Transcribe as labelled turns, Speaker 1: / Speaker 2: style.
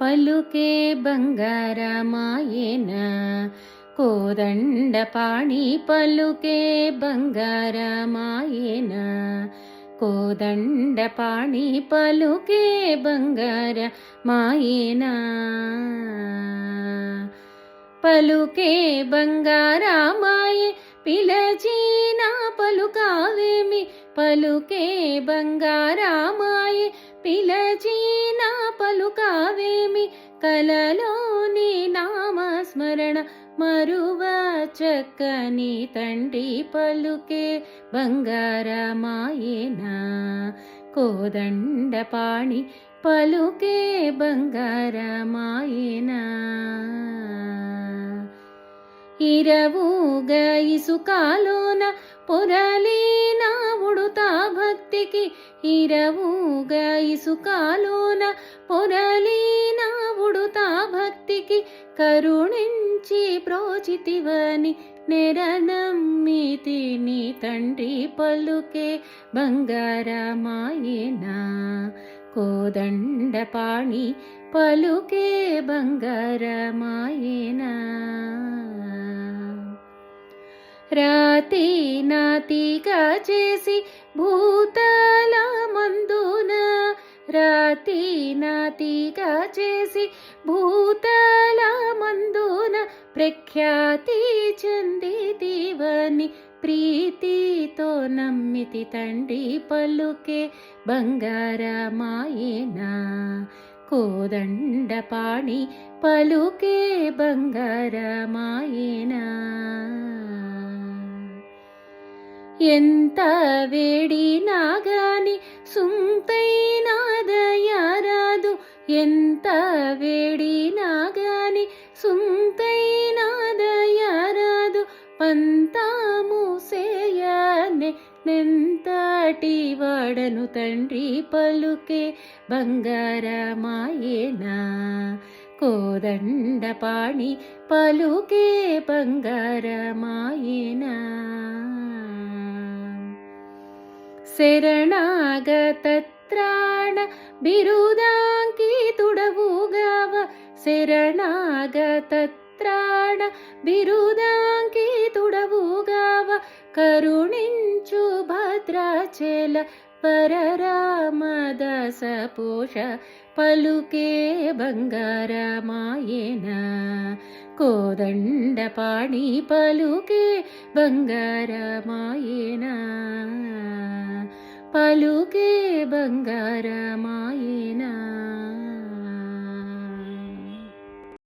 Speaker 1: పలుకే బంగారమాయెన కోదండపాణి పలుకే బంగారమాయెన కోదండపాణి పలుకే బంగారమాయెన పలుకే బంగారమాయె పిలచిన పలుకావేమి పలుకే బంగారమాయె పిలచిన పలుకావేమి కలలోని నామస్మరణ మరువ చక్కని తండ్రి పలుకే బంగారమాయెన కోదండపాణి పలుకే బంగారమాయెన ఇరవుగ ఇసుకాలోన పొరలిన ఉడుతా భక్తికి ఇరవుగ ఇసుకాలోన పొరలిన ఉడుతా భక్తికి కరుణించి ప్రోచితివని నెరనమ్మితి నీ తండ్రి పలుకే బంగారమాయెన కోదండపాణి పలుకే బంగారమాయెన రాతి నాతిగా చేసి భూతల మందున రాతి నాతిగా చేసి భూతల మందున ప్రఖ్యాతి చెందితివని ప్రీతితో నమ్మితి తండ్రి పలుకే బంగారమాయెన కోదండపాణి పలుకే బంగారమాయెన ఎంత వేడినా గాని సుంతైనా దయరాదు ఎంత వేడినా గాని సుంతైనా దయరాదు పంతాము సేయనే నెంతటి వాడను తండ్రి పలుకే బంగారమాయెన కోదండపాణి పలుకే బంగారమాయెన శరణాగతత్రాణ బిరుదాంకితుడవుగావ శరణాగతత్రాణ బిరుదాంకితుడవుగావ కరుణించు భద్రాచల పరరామదాస పోష పలుకే బంగారమాయెన కోదండపాణి పలుకే బంగారమాయెన పలుకే బంగారమాయెన.